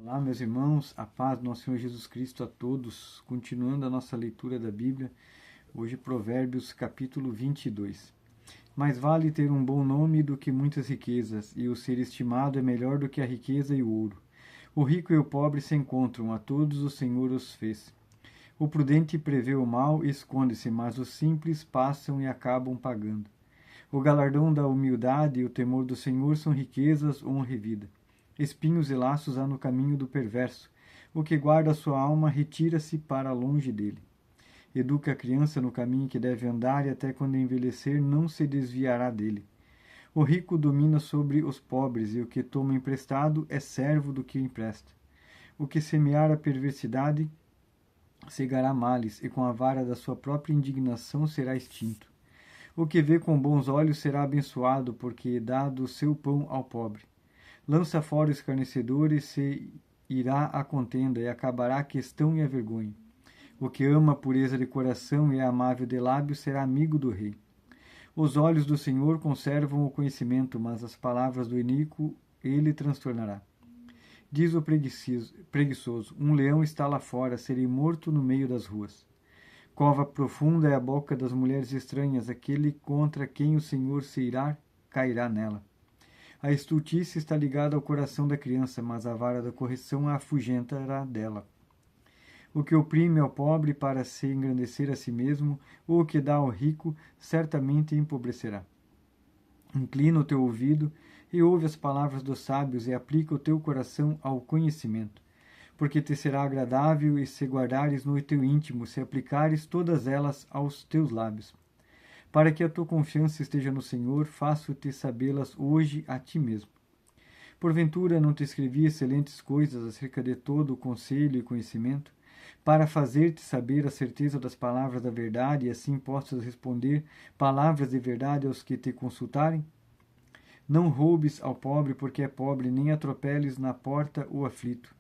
Olá, meus irmãos, a paz do nosso Senhor Jesus Cristo a todos. Continuando a nossa leitura da Bíblia, hoje Provérbios capítulo 22. Mais vale ter um bom nome do que muitas riquezas, e o ser estimado é melhor do que a riqueza e o ouro. O rico e o pobre se encontram, a todos o Senhor os fez. O prudente prevê o mal e esconde-se, mas os simples passam e acabam pagando. O galardão da humildade e o temor do Senhor são riquezas, honra e vida. Espinhos e laços há no caminho do perverso. O que guarda a sua alma retira-se para longe dele. Educa a criança no caminho que deve andar e até quando envelhecer não se desviará dele. O rico domina sobre os pobres e o que toma emprestado é servo do que empresta. O que semear a perversidade cegará males e com a vara da sua própria indignação será extinto. O que vê com bons olhos será abençoado porque dá do seu pão ao pobre. Lança fora o escarnecedor e se irá a contenda, e acabará a questão e a vergonha. O que ama a pureza de coração e é amável de lábios será amigo do rei. Os olhos do Senhor conservam o conhecimento, mas as palavras do iníquo ele transtornará. Diz o preguiçoso, um leão está lá fora, serei morto no meio das ruas. Cova profunda é a boca das mulheres estranhas, aquele contra quem o Senhor se irá, cairá nela. A estultice está ligada ao coração da criança, mas a vara da correção a afugentará dela. O que oprime ao pobre para se engrandecer a si mesmo, ou o que dá ao rico, certamente empobrecerá. Inclina o teu ouvido e ouve as palavras dos sábios e aplica o teu coração ao conhecimento, porque te será agradável e se guardares no teu íntimo, se aplicares todas elas aos teus lábios. Para que a tua confiança esteja no Senhor, faço-te sabê-las hoje a ti mesmo. Porventura não te escrevi excelentes coisas acerca de todo o conselho e conhecimento, para fazer-te saber a certeza das palavras da verdade e assim possas responder palavras de verdade aos que te consultarem? Não roubes ao pobre porque é pobre, nem atropeles na porta o aflito.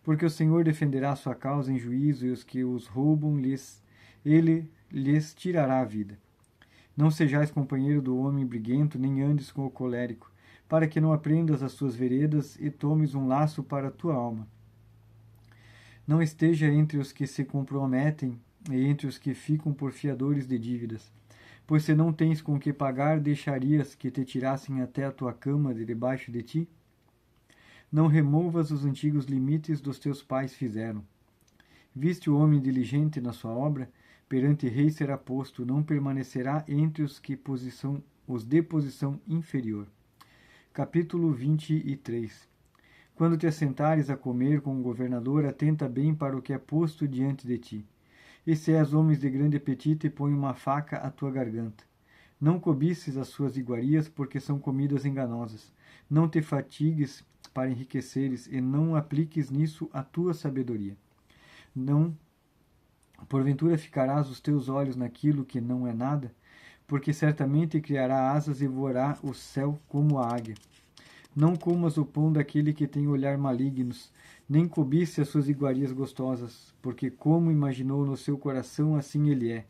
Porque o Senhor defenderá sua causa em juízo e os que os roubam ele lhes tirará a vida. Não sejais companheiro do homem briguento, nem andes com o colérico, para que não aprendas as suas veredas e tomes um laço para a tua alma. Não esteja entre os que se comprometem e entre os que ficam por fiadores de dívidas, pois se não tens com que pagar, deixarias que te tirassem até a tua cama de debaixo de ti? Não removas os antigos limites dos teus pais fizeram. Viste o homem diligente na sua obra? Perante rei será posto, não permanecerá entre os de posição inferior. Capítulo 23. Quando te assentares a comer com o governador, atenta bem para o que é posto diante de ti. E se és homens de grande apetite, põe uma faca à tua garganta. Não cobices as suas iguarias, porque são comidas enganosas. Não te fatigues para enriqueceres, e não apliques nisso a tua sabedoria. Não Porventura ficarás os teus olhos naquilo que não é nada, porque certamente criará asas e voará o céu como a águia. Não comas o pão daquele que tem olhar malignos, nem cobice as suas iguarias gostosas, porque como imaginou no seu coração, assim ele é.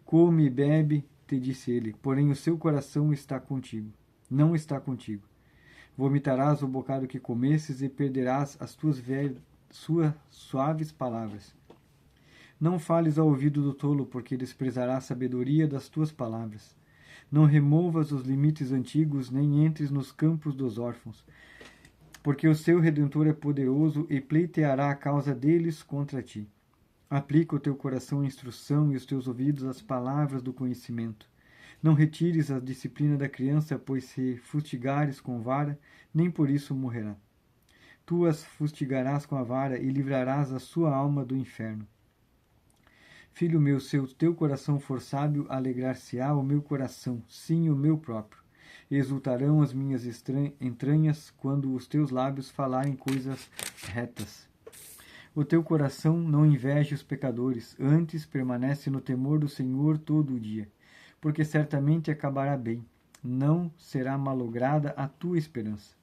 Come e bebe, te disse ele, porém o seu coração está contigo. Não está contigo. Vomitarás o bocado que comesses e perderás as suas suaves palavras. Não fales ao ouvido do tolo, porque desprezará a sabedoria das tuas palavras. Não removas os limites antigos, nem entres nos campos dos órfãos, porque o seu Redentor é poderoso e pleiteará a causa deles contra ti. Aplica o teu coração à instrução e os teus ouvidos às palavras do conhecimento. Não retires a disciplina da criança, pois se fustigares com vara, nem por isso morrerá. Tu as fustigarás com a vara e livrarás a sua alma do inferno. Filho meu, se o teu coração for sábio, alegrar-se-á o meu coração, sim, o meu próprio. Exultarão as minhas entranhas quando os teus lábios falarem coisas retas. O teu coração não inveje os pecadores, antes permanece no temor do Senhor todo o dia, porque certamente acabará bem, não será malograda a tua esperança.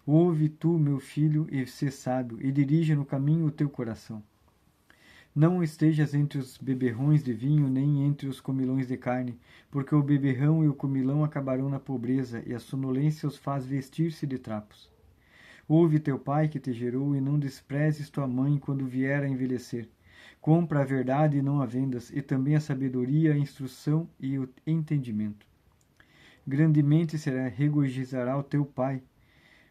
Ouve tu, meu filho, e sê sábio, e dirige no caminho o teu coração. Não estejas entre os beberrões de vinho, nem entre os comilões de carne, porque o beberrão e o comilão acabarão na pobreza, e a sonolência os faz vestir-se de trapos. Ouve teu pai que te gerou, e não desprezes tua mãe quando vier a envelhecer. Compra a verdade e não a vendas, e também a sabedoria, a instrução e o entendimento. Grandemente regozijará o teu pai,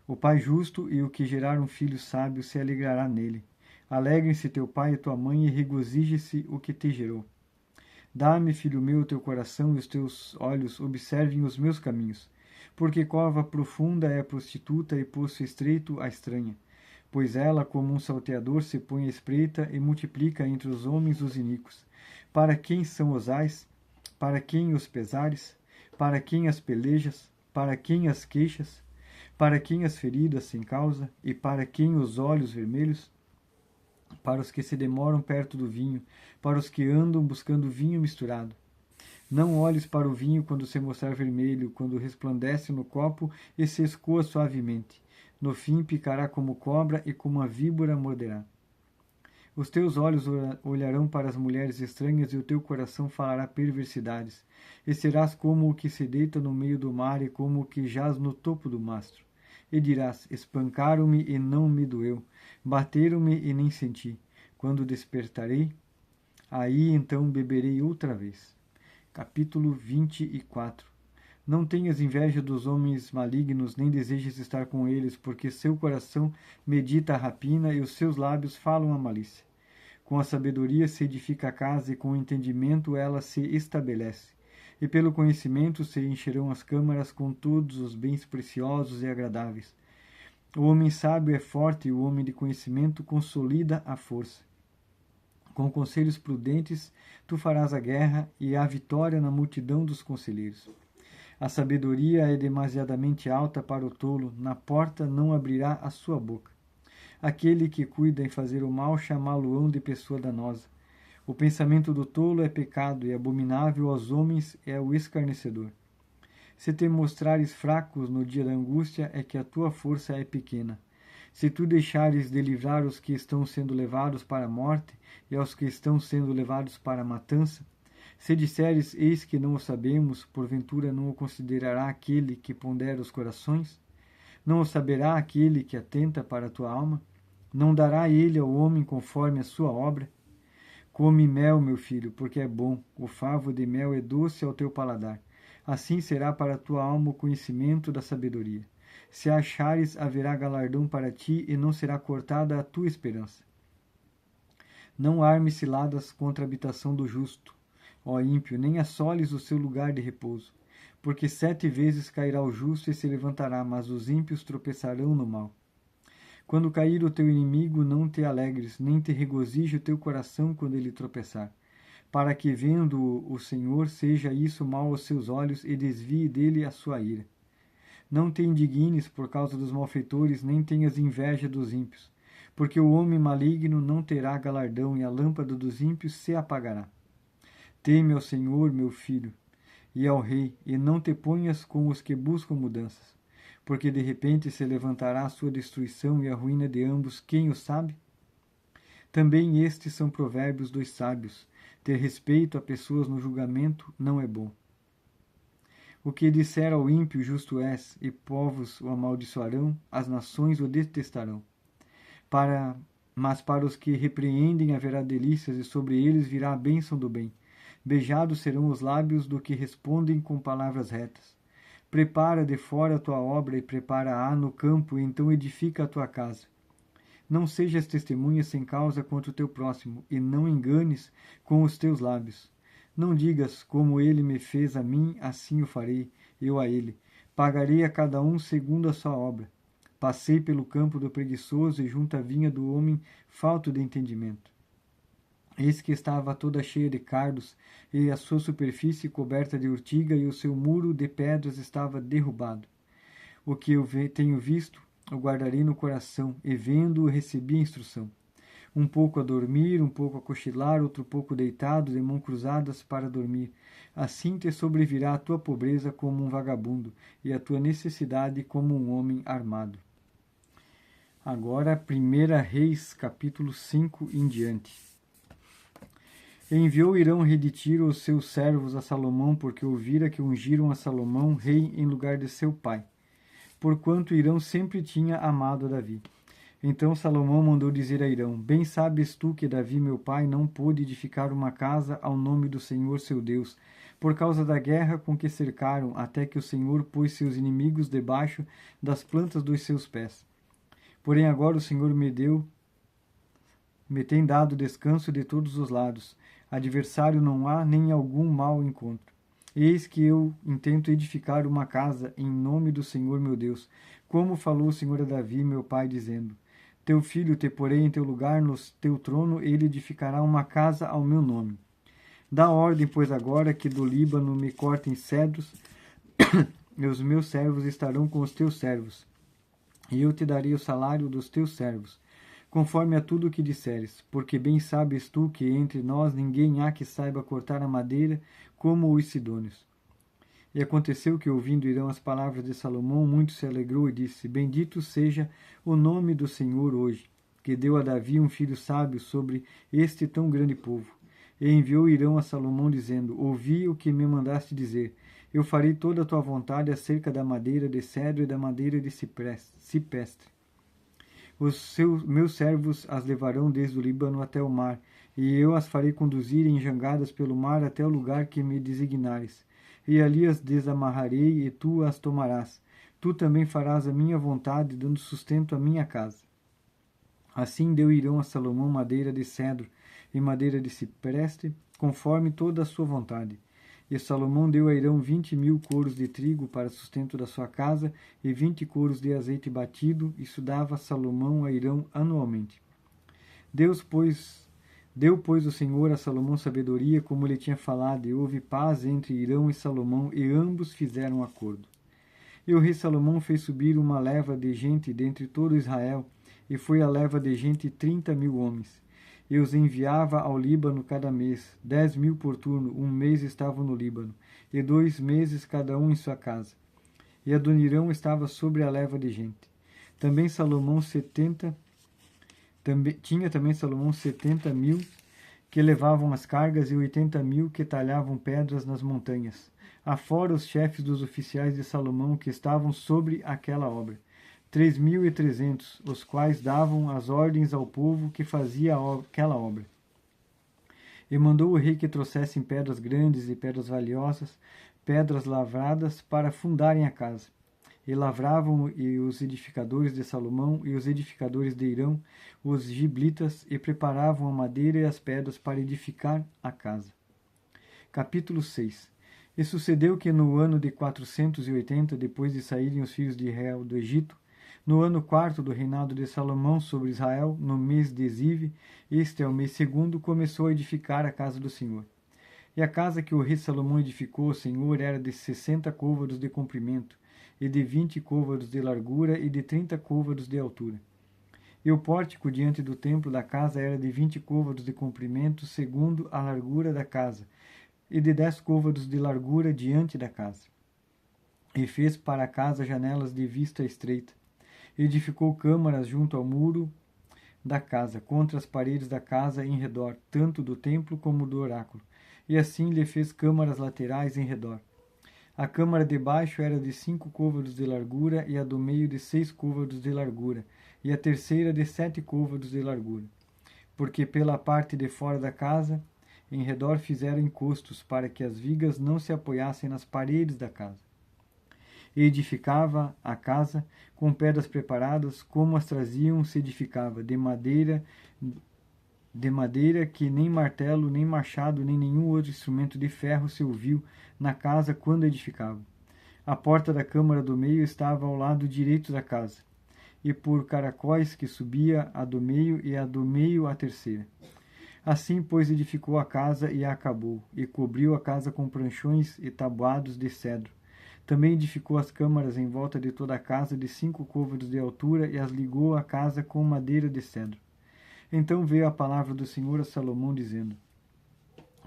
o pai justo, e o que gerar um filho sábio se alegrará nele. Alegrem-se teu pai e tua mãe, e regozije-se o que te gerou. Dá-me, filho meu, o teu coração, e os teus olhos observem os meus caminhos. Porque cova profunda é a prostituta, e poço estreito a estranha. Pois ela, como um salteador, se põe à espreita e multiplica entre os homens os iníquos. Para quem são os ais? Para quem os pesares? Para quem as pelejas? Para quem as queixas? Para quem as feridas sem causa? E para quem os olhos vermelhos? Para os que se demoram perto do vinho, para os que andam buscando vinho misturado. Não olhes para o vinho quando se mostrar vermelho, quando resplandece no copo e se escoa suavemente. No fim picará como cobra e como a víbora morderá. Os teus olhos olharão para as mulheres estranhas, e o teu coração falará perversidades. E serás como o que se deita no meio do mar, e como o que jaz no topo do mastro. E dirás: espancaram-me e não me doeu, bateram-me e nem senti. Quando despertarei, aí então beberei outra vez. Capítulo 24. Não tenhas inveja dos homens malignos, nem desejes estar com eles, porque seu coração medita a rapina e os seus lábios falam a malícia. Com a sabedoria se edifica a casa, e com o entendimento ela se estabelece. E pelo conhecimento se encherão as câmaras com todos os bens preciosos e agradáveis. O homem sábio é forte, e o homem de conhecimento consolida a força. Com conselhos prudentes tu farás a guerra, e a vitória na multidão dos conselheiros. A sabedoria é demasiadamente alta para o tolo, na porta não abrirá a sua boca. Aquele que cuida em fazer o mal chamá-lo-ão de pessoa danosa. O pensamento do tolo é pecado, e abominável aos homens é o escarnecedor. Se te mostrares fracos no dia da angústia, é que a tua força é pequena. Se tu deixares de livrar os que estão sendo levados para a morte, e aos que estão sendo levados para a matança, se disseres, eis que não o sabemos, porventura não o considerará aquele que pondera os corações? Não o saberá aquele que atenta para a tua alma? Não dará ele ao homem conforme a sua obra? Come mel, meu filho, porque é bom, o favo de mel é doce ao teu paladar. Assim será para a tua alma o conhecimento da sabedoria. Se a achares, haverá galardão para ti, e não será cortada a tua esperança. Não armes ciladas contra a habitação do justo, ó ímpio, nem assoles o seu lugar de repouso. Porque 7 vezes cairá o justo e se levantará, mas os ímpios tropeçarão no mal. Quando cair o teu inimigo, não te alegres, nem te regozije o teu coração quando ele tropeçar. Para que, vendo o Senhor, seja isso mal aos seus olhos, e desvie dele a sua ira. Não te indignes por causa dos malfeitores, nem tenhas inveja dos ímpios, porque o homem maligno não terá galardão, e a lâmpada dos ímpios se apagará. Teme ao Senhor, meu filho, e ao rei, e não te ponhas com os que buscam mudanças, porque de repente se levantará a sua destruição e a ruína de ambos, quem o sabe? Também estes são provérbios dos sábios: ter respeito a pessoas no julgamento não é bom. O que disser ao ímpio, justo és, e povos o amaldiçoarão, as nações o detestarão. Mas para os que repreendem haverá delícias, e sobre eles virá a bênção do bem. Beijados serão os lábios do que respondem com palavras retas. Prepara de fora a tua obra, e prepara-a no campo, e então edifica a tua casa. Não sejas testemunha sem causa contra o teu próximo, e não enganes com os teus lábios. Não digas, como ele me fez a mim, assim o farei, eu a ele. Pagarei a cada um segundo a sua obra. Passei pelo campo do preguiçoso, e junto à vinha do homem falto de entendimento. Eis que estava toda cheia de cardos, e a sua superfície coberta de urtiga, e o seu muro de pedras estava derrubado. O que eu tenho visto, o guardarei no coração, e vendo-o recebi a instrução. Um pouco a dormir, um pouco a cochilar, outro pouco deitado, de mãos cruzadas para dormir. Assim te sobrevirá a tua pobreza como um vagabundo, e a tua necessidade como um homem armado. Agora, 1 Reis, capítulo 5 em diante. Enviou Irão Reditiro os seus servos a Salomão, porque ouvira que ungiram a Salomão rei em lugar de seu pai. porquanto Hirão sempre tinha amado Davi. Então Salomão mandou dizer a Hirão: Bem sabes tu que Davi, meu pai, não pôde edificar uma casa ao nome do Senhor seu Deus, por causa da guerra com que cercaram, até que o Senhor pôs seus inimigos debaixo das plantas dos seus pés. Porém agora o Senhor me tem dado descanso de todos os lados. Adversário não há, nem algum mal encontro. Eis que eu intento edificar uma casa em nome do Senhor meu Deus, como falou o Senhor a Davi, meu pai, dizendo: Teu filho te porei em teu lugar, no teu trono, ele edificará uma casa ao meu nome. Dá ordem, pois, agora que do Líbano me cortem cedros, e os meus servos estarão com os teus servos, e eu te darei o salário dos teus servos, conforme a tudo o que disseres, porque bem sabes tu que entre nós ninguém há que saiba cortar a madeira como os sidônios. E aconteceu que, ouvindo Hirão as palavras de Salomão, muito se alegrou e disse: Bendito seja o nome do Senhor hoje, que deu a Davi um filho sábio sobre este tão grande povo. E enviou Hirão a Salomão, dizendo: Ouvi o que me mandaste dizer. Eu farei toda a tua vontade acerca da madeira de cedro e da madeira de cipestre. Meus servos as levarão desde o Líbano até o mar, e eu as farei conduzir enjangadas pelo mar até o lugar que me designares. E ali as desamarrarei, e tu as tomarás. Tu também farás a minha vontade, dando sustento à minha casa. Assim deu Hirão a Salomão madeira de cedro e madeira de cipreste, conforme toda a sua vontade. E Salomão deu a Hirão 20.000 coros de trigo para sustento da sua casa, e 20 coros de azeite batido, isso dava Salomão a Hirão anualmente. Deu, pois, o Senhor a Salomão sabedoria, como ele tinha falado, e houve paz entre Hirão e Salomão, e ambos fizeram acordo. E o rei Salomão fez subir uma leva de gente dentre todo Israel, e foi a leva de gente 30.000 homens. E os enviava ao Líbano cada mês, 10.000 por turno, um mês estavam no Líbano, e 2 meses cada um em sua casa. E Adonirão estava sobre a leva de gente. Tinha também Salomão 70.000 que levavam as cargas e 80.000 que talhavam pedras nas montanhas, afora os chefes dos oficiais de Salomão que estavam sobre aquela obra, 3.300, os quais davam as ordens ao povo que fazia aquela obra. E mandou o rei que trouxessem pedras grandes e pedras valiosas, pedras lavradas, para fundarem a casa. E lavravam e os edificadores de Salomão e os edificadores de Hirão, os giblitas, e preparavam a madeira e as pedras para edificar a casa. Capítulo 6. E sucedeu que no ano de 480, depois de saírem os filhos de Israel do Egito, no ano 4º do reinado de Salomão sobre Israel, no mês de Zive, este é o mês 2º, começou a edificar a casa do Senhor. E a casa que o rei Salomão edificou ao Senhor era de 60 côvados de comprimento, e de 20 côvados de largura, e de 30 côvados de altura. E o pórtico diante do templo da casa era de 20 côvados de comprimento, segundo a largura da casa, e de 10 côvados de largura diante da casa. E fez para a casa janelas de vista estreita. Edificou câmaras junto ao muro da casa, contra as paredes da casa em redor, tanto do templo como do oráculo. E assim lhe fez câmaras laterais em redor. A câmara de baixo era de 5 côvados de largura, e a do meio de 6 côvados de largura, e a terceira de 7 côvados de largura. Porque pela parte de fora da casa, em redor fizeram encostos, para que as vigas não se apoiassem nas paredes da casa. E edificava a casa com pedras preparadas, como as traziam, se edificava, de madeira que nem martelo, nem machado, nem nenhum outro instrumento de ferro se ouviu na casa quando edificava. A porta da câmara do meio estava ao lado direito da casa, e por caracóis que subia a do meio, e a do meio a terceira. Assim, pois, edificou a casa e a acabou, e cobriu a casa com pranchões e tabuados de cedro. Também edificou as câmaras em volta de toda a casa de 5 côvados de altura, e as ligou à casa com madeira de cedro. Então veio a palavra do Senhor a Salomão, dizendo: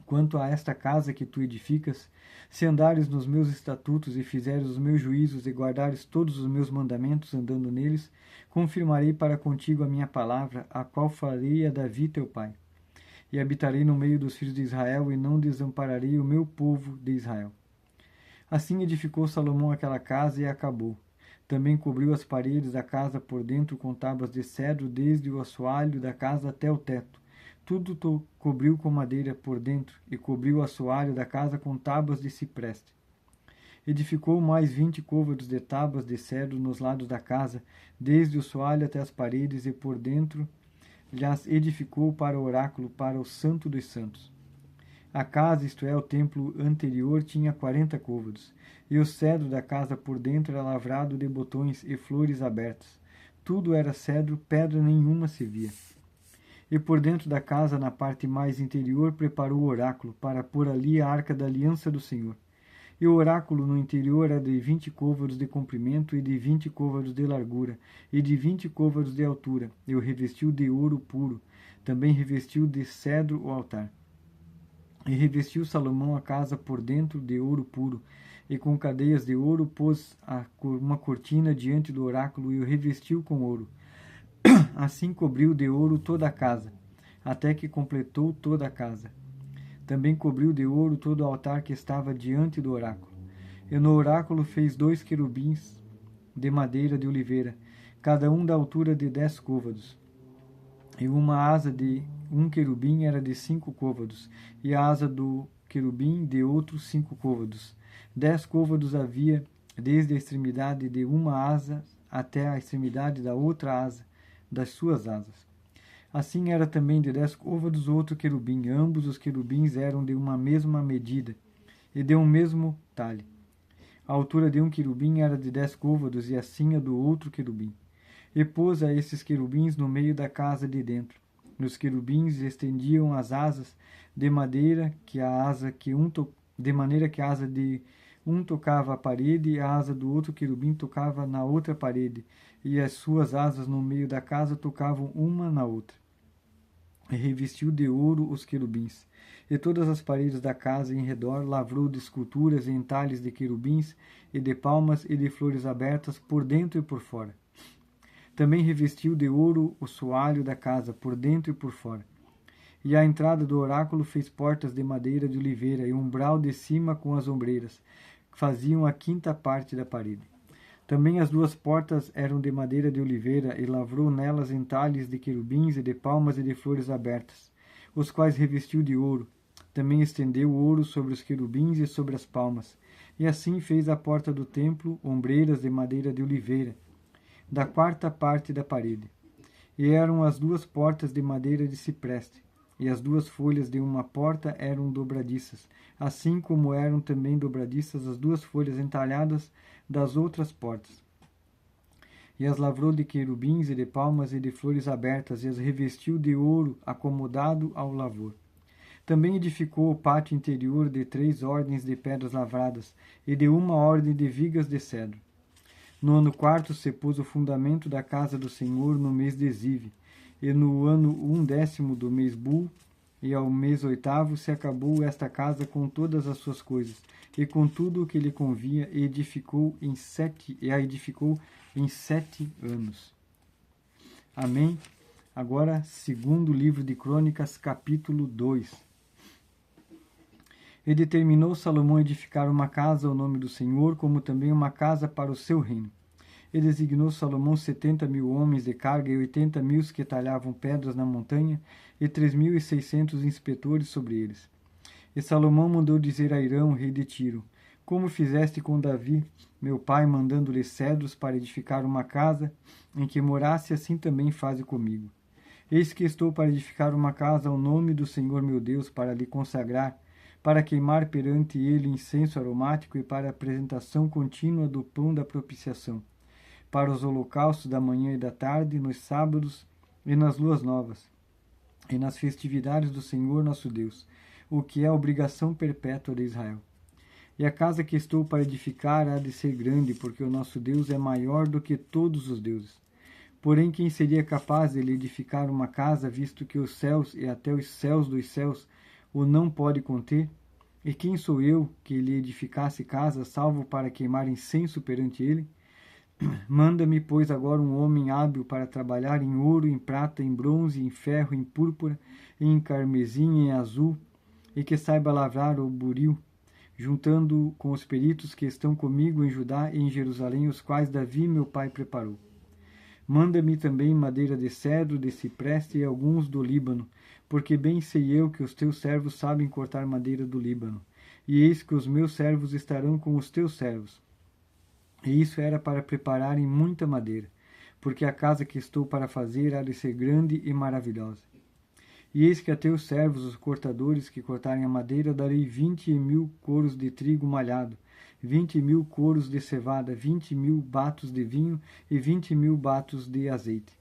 Quanto a esta casa que tu edificas, se andares nos meus estatutos e fizeres os meus juízos e guardares todos os meus mandamentos, andando neles, confirmarei para contigo a minha palavra, a qual farei a Davi teu pai. E habitarei no meio dos filhos de Israel, e não desampararei o meu povo de Israel. Assim edificou Salomão aquela casa e a acabou. Também cobriu as paredes da casa por dentro com tábuas de cedro, desde o assoalho da casa até o teto. Tudo cobriu com madeira por dentro, e cobriu o assoalho da casa com tábuas de cipreste. Edificou mais 20 côvados de tábuas de cedro nos lados da casa, desde o assoalho até as paredes, e por dentro lhes edificou para o oráculo, para o Santo dos Santos. A casa, isto é, o templo anterior, tinha 40 côvados, e o cedro da casa por dentro era lavrado de botões e flores abertas. Tudo era cedro, pedra nenhuma se via. E por dentro da casa, na parte mais interior, preparou o oráculo, para pôr ali a arca da aliança do Senhor. E o oráculo no interior era de 20 côvados de comprimento, e de 20 côvados de largura, e de 20 côvados de altura, e o revestiu de ouro puro. Também revestiu de cedro o altar. E revestiu Salomão a casa por dentro de ouro puro, e com cadeias de ouro pôs uma cortina diante do oráculo, e o revestiu com ouro. Assim cobriu de ouro toda a casa, até que completou toda a casa. Também cobriu de ouro todo o altar que estava diante do oráculo. E no oráculo fez 2 querubins de madeira de oliveira, cada um da altura de 10 côvados. E uma asa de um querubim era de 5 côvados, e a asa do querubim de outros 5 côvados. 10 côvados havia desde a extremidade de uma asa até a extremidade da outra asa das suas asas. Assim era também de 10 côvados outro querubim. Ambos os querubins eram de uma mesma medida e de um mesmo talhe. A altura de um querubim era de 10 côvados, e assim a do outro querubim. E pôs a esses querubins no meio da casa de dentro. E os querubins estendiam as asas de maneira que a asa de um tocava a parede, e a asa do outro querubim tocava na outra parede, e as suas asas no meio da casa tocavam uma na outra. E revestiu de ouro os querubins. E todas as paredes da casa em redor lavrou de esculturas e entalhes de querubins, e de palmas e de flores abertas por dentro e por fora. Também revestiu de ouro o soalho da casa, por dentro e por fora. E à entrada do oráculo fez portas de madeira de oliveira, e um umbral de cima com as ombreiras, que faziam a 5ª parte da parede. Também as 2 portas eram de madeira de oliveira, e lavrou nelas entalhes de querubins, e de palmas e de flores abertas, os quais revestiu de ouro. Também estendeu o ouro sobre os querubins e sobre as palmas. E assim fez a porta do templo, ombreiras de madeira de oliveira, da 4ª parte da parede. E eram as 2 portas de madeira de cipreste, e as 2 folhas de uma porta eram dobradiças, assim como eram também dobradiças as 2 folhas entalhadas das outras portas. E as lavrou de querubins e de palmas e de flores abertas, e as revestiu de ouro acomodado ao lavor. Também edificou o pátio interior de 3 ordens de pedras lavradas, e de uma ordem de vigas de cedro. No ano 4º se pôs o fundamento da casa do Senhor no mês de Zive, e no ano 1º do mês Bul, e ao mês 8º se acabou esta casa com todas as suas coisas, e com tudo o que lhe convinha, e a edificou em 7 anos. Amém? Agora, 2º livro de Crônicas, capítulo 2. E determinou Salomão edificar uma casa ao nome do Senhor, como também uma casa para o seu reino. E designou Salomão 70.000 homens de carga, e 80.000 que talhavam pedras na montanha, e 3.600 inspetores sobre eles. E Salomão mandou dizer a Hirão, rei de Tiro: Como fizeste com Davi, meu pai, mandando-lhe cedros para edificar uma casa em que morasse, assim também faze comigo. Eis que estou para edificar uma casa ao nome do Senhor meu Deus, para lhe consagrar, para queimar perante ele incenso aromático, e para a apresentação contínua do pão da propiciação, para os holocaustos da manhã e da tarde, nos sábados e nas luas novas, e nas festividades do Senhor nosso Deus, o que é obrigação perpétua de Israel. E a casa que estou para edificar há de ser grande, porque o nosso Deus é maior do que todos os deuses. Porém, quem seria capaz de lhe edificar uma casa, visto que os céus e até os céus dos céus o não pode conter? E quem sou eu que lhe edificasse casa, salvo para queimar incenso perante ele? Manda-me, pois, agora um homem hábil para trabalhar em ouro, em prata, em bronze, em ferro, em púrpura, em carmesim, em azul, e que saiba lavrar o buril, juntando com os peritos que estão comigo em Judá e em Jerusalém, os quais Davi, meu pai, preparou. Manda-me também madeira de cedro, de cipreste e alguns do Líbano, porque bem sei eu que os teus servos sabem cortar madeira do Líbano. E eis que os meus servos estarão com os teus servos. E isso era para prepararem muita madeira, porque a casa que estou para fazer há de ser grande e maravilhosa. E eis que a teus servos, os cortadores que cortarem a madeira, darei 20.000 coros de trigo malhado, 20.000 coros de cevada, 20.000 batos de vinho e 20.000 batos de azeite.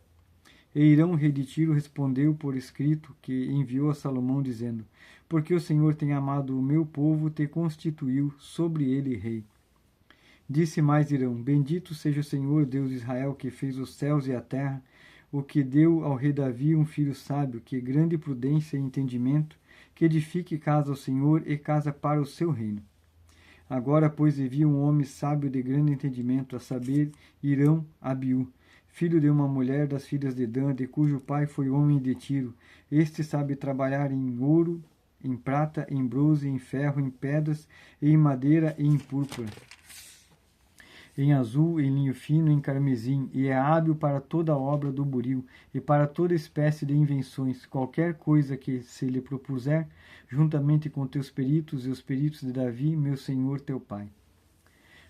E Irão, rei de Tiro, respondeu por escrito que enviou a Salomão, dizendo: Porque o Senhor tem amado o meu povo, te constituiu sobre ele rei. Disse mais Irão: Bendito seja o Senhor, Deus de Israel, que fez os céus e a terra, o que deu ao rei Davi um filho sábio, que grande prudência e entendimento, que edifique casa ao Senhor e casa para o seu reino. Agora, pois, envia um homem sábio de grande entendimento, a saber, Irão Abiú, filho de uma mulher das filhas de Dan, de cujo pai foi homem de Tiro. Este sabe trabalhar em ouro, em prata, em bronze, em ferro, em pedras, em madeira e em púrpura, em azul, em linho fino, em carmesim, e é hábil para toda a obra do buril, e para toda espécie de invenções, qualquer coisa que se lhe propuser, juntamente com teus peritos e os peritos de Davi, meu senhor teu pai.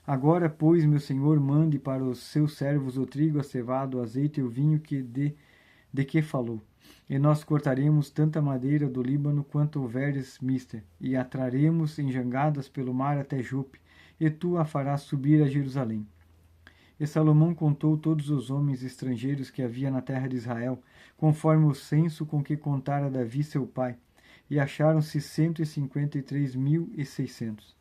Agora, pois, meu senhor, mande para os seus servos o trigo, a cevada, o azeite e o vinho de que falou. E nós cortaremos tanta madeira do Líbano quanto houveres mister, e a traremos em jangadas pelo mar até Jope, e tu a farás subir a Jerusalém. E Salomão contou todos os homens estrangeiros que havia na terra de Israel, conforme o censo com que contara Davi seu pai, e acharam-se 153.600.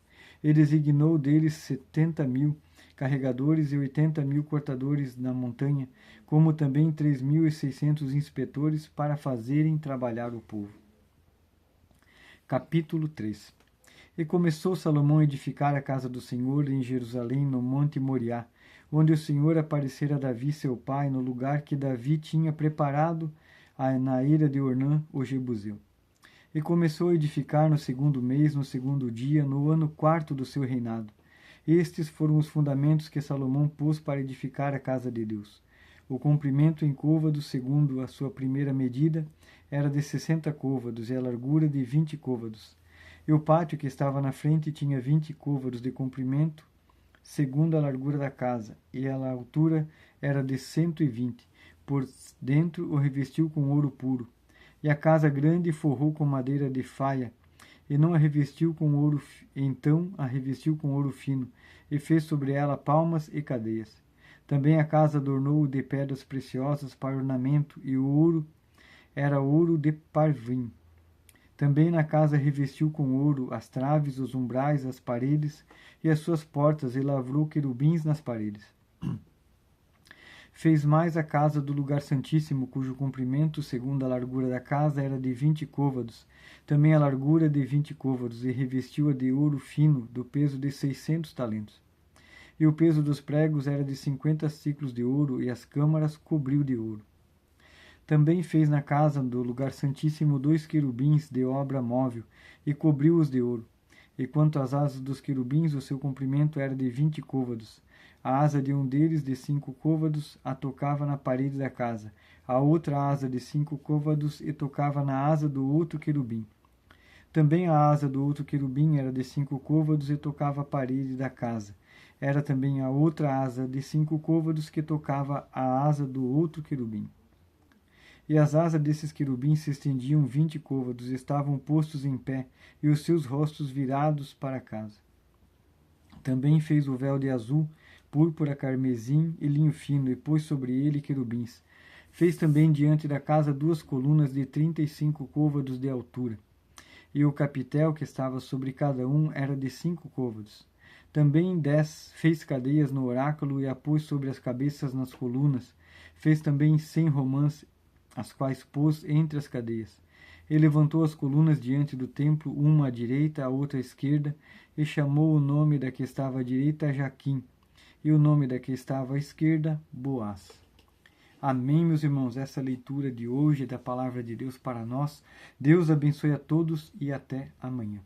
E designou deles 70.000 carregadores e 80.000 cortadores na montanha, como também 3.600 inspetores para fazerem trabalhar o povo. Capítulo 3. E começou Salomão a edificar a casa do Senhor em Jerusalém, no monte Moriá, onde o Senhor aparecera a Davi seu pai, no lugar que Davi tinha preparado na eira de Ornã, o Jebuseu. E começou a edificar no segundo mês, no segundo dia, no ano quarto do seu reinado. Estes foram os fundamentos que Salomão pôs para edificar a casa de Deus. O comprimento em côvados, segundo a sua primeira medida, era de 60 côvados, e a largura de 20 côvados. E o pátio que estava na frente tinha 20 côvados de comprimento, segundo a largura da casa, e a altura era de 120. Por dentro o revestiu com ouro puro. E a casa grande forrou com madeira de faia, e não a revestiu com ouro, então a revestiu com ouro fino, e fez sobre ela palmas e cadeias. Também a casa adornou de pedras preciosas para ornamento, e o ouro era ouro de Parvim. Também na casa revestiu com ouro as traves, os umbrais, as paredes e as suas portas, e lavrou querubins nas paredes. Fez mais a casa do lugar santíssimo, cujo comprimento, segundo a largura da casa, era de 20 côvados, também a largura de 20 côvados, e revestiu-a de ouro fino, do peso de 600 talentos. E o peso dos pregos era de 50 siclos de ouro, e as câmaras cobriu de ouro. Também fez na casa do lugar santíssimo 2 querubins de obra móvel, e cobriu-os de ouro. E quanto às asas dos querubins, o seu comprimento era de 20 côvados. A asa de um deles, de 5 côvados, a tocava na parede da casa. A outra asa de 5 côvados e tocava na asa do outro querubim. Também a asa do outro querubim era de 5 côvados e tocava a parede da casa. Era também a outra asa de 5 côvados que tocava a asa do outro querubim. E as asas desses querubins se estendiam 20 côvados, estavam postos em pé, e os seus rostos virados para a casa. Também fez o véu de azul, púrpura, carmesim e linho fino, e pôs sobre ele querubins. Fez também diante da casa 2 colunas de 35 côvados de altura. E o capitel que estava sobre cada um era de 5 côvados. Também 10 fez cadeias no oráculo e a pôs sobre as cabeças nas colunas. Fez também 100 romãs, as quais pôs entre as cadeias. E levantou as colunas diante do templo, uma à direita, a outra à esquerda, e chamou o nome da que estava à direita Jaquim, e o nome da que estava à esquerda Boaz. Amém, meus irmãos. Essa leitura de hoje da Palavra de Deus para nós. Deus abençoe a todos e até amanhã.